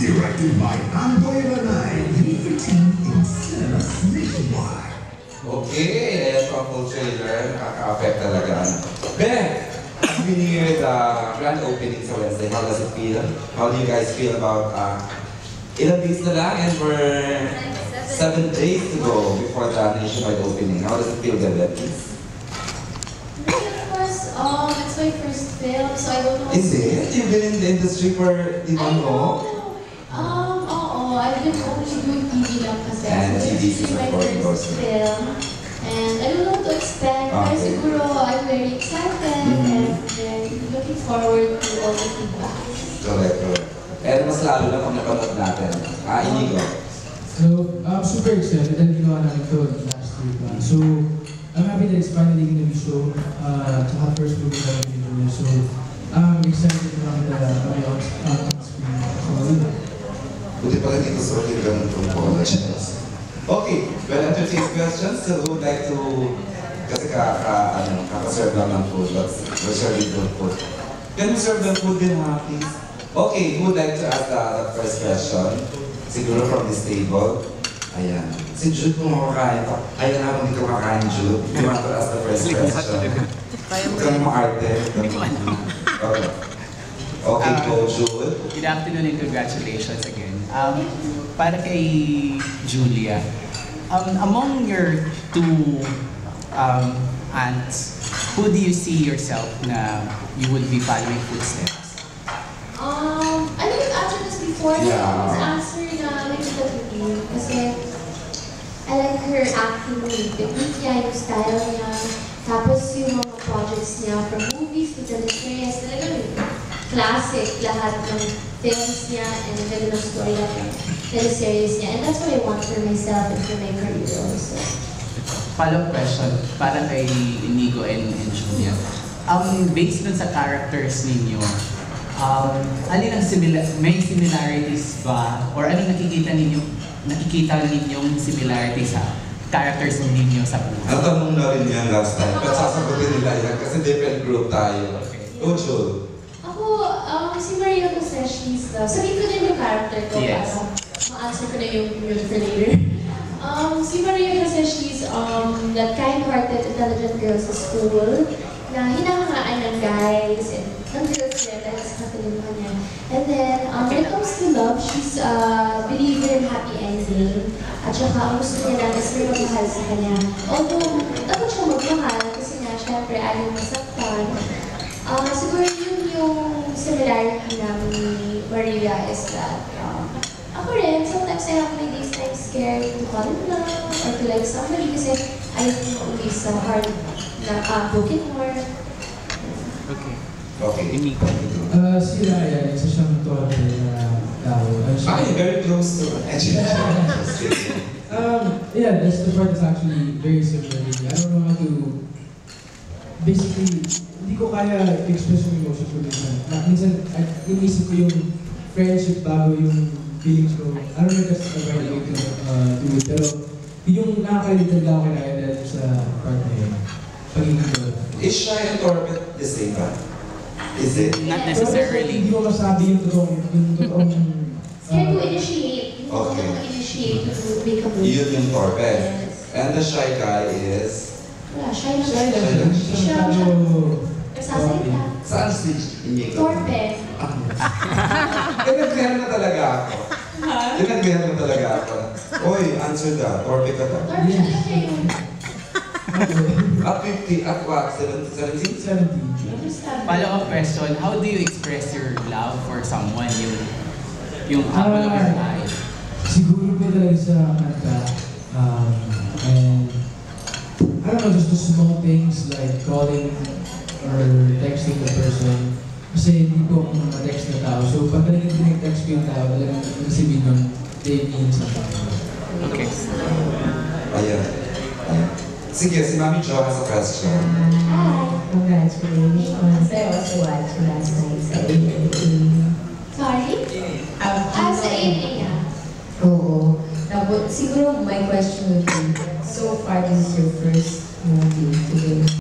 Directed by Andoy Ranay, team in nationwide. Okay, ayan po ang full trailer. Nakaka-affect talaga. Ben, as we near the grand opening sa Wednesday, how does it feel? How do you guys feel about ilang days na lang and we're 7 days to go before the nationwide opening? How does it feel, Bebe? Please. Of course, it's my first film, so I don't know. Is it? You've been in the industry for, di ba, no? I've been only doing TV lang kasi. And so TV this is is my first film. And I don't know what to expect. Pero siguro, I'm very excited and looking forward to all the feedback. Correct, correct. And mas lalo na kung napanood natin. Inigo. So, I'm super excited dahil ginawa namin ito last week. So, I'm happy that it's finally going to be shown. Tsaka first movie namin dito. So, I'm excited na kami on screen. So, Buti pala dito sa akin ganun itong questions. Okay, well, entertain questions. Still would like to, kasi kaka-serve lang ng food, but we're serving good food. Can we serve the food din, ha, please? Okay, who would like to ask the first question? Siguro from this table. Ayan. Si Jude kung makakain pa. Ayan habang hindi ka makakain, Jude. You want to ask the first question? Huwag kang maarte. Okay. Okay, go, Jude. Good afternoon and congratulations again. Para kay Julia, among your two aunts, who do you see yourself na you would be following footsteps? I think I've answered this before. Yeah. I was answered nakikita with you kasi I like her acting, yung technique niya, yung style niya, tapos yung mga projects niya from movies to teleseries, talagang classic lahat ng films niya and the ganda ng story niya from teleseries niya. And that's what I want for myself and for my career also. Follow-up question para kay Inigo and Julia. Based dun sa characters ninyo, alin ang may similarities ba or anong nakikita ninyong similarities sa characters ninyo sa buhay? Natanong na rin yan last time, but sasagutin nila yan kasi different group tayo. Go, Jude. Si Maria kasi she's sabihin ko din yung character ko para ma-answer ko na yung for later. Si Maria kasi she's that kind-hearted, intelligent girl sa school na hinahangaan ng guys and ng girls niya dahil sa katalimuhan niya. And then, when it comes to love, she's a believer in happy ending. At saka, ang gusto niya lang is may magmahal sa kanya. Although, takot siya magmahal kasi nga, syempre, ayaw masaktan. Siguro yun yung similarity namin ni Maria is that ako rin, sometimes I have my days I'm scared to fall in love or to like somebody kasi I always hard na broken heart. Okay. Okay. Inigo. si Ryan, isa siyang torpe na tao. Very close to Yeah, that's the part that's actually very similar to me. I don't know how to, basically, hindi ko kaya express yung emotions ko minsan. Minsan, inisip ko yung friendship bago yung feelings ko. I don't know if that's the right way to do it. Pero yung nakakalitan lang ako kay Ryan dahil sa part na yun. Pagiging ko. Is shy and torpid the same ba? Is it? Not necessarily. Hindi ko masabi yung totoong Scared to initiate. Okay. Initiate to make a move. Yun yung torpid. Yes. And the shy guy is? Wala, shy lang. Shy lang. Siya. Nagsasalita. Saan si Inigo? Torpe. Pinagbihan na talaga ako. Pinagbihan na talaga ako. Oy, answer that. Torpid ka ba? Torpe siya lang siya yung At 50, at what? 17? understand. Follow-up question, how do you express your love for someone, yung apple of your eye? Siguro po talaga sa kanta. And I don't know, just the small things like calling or texting the person. Kasi hindi po ako text na tao. So pag talagang tinag-text ko yung tao, talagang sabihin nun, they mean something. Okay. Ayan. Sige, si Mami Jo has a question. Hi, congratulations. I also watched last night sa AMA. Sorry? Sa AMA niya. Oo. Tapos, siguro my question would be, so far this is your first movie today.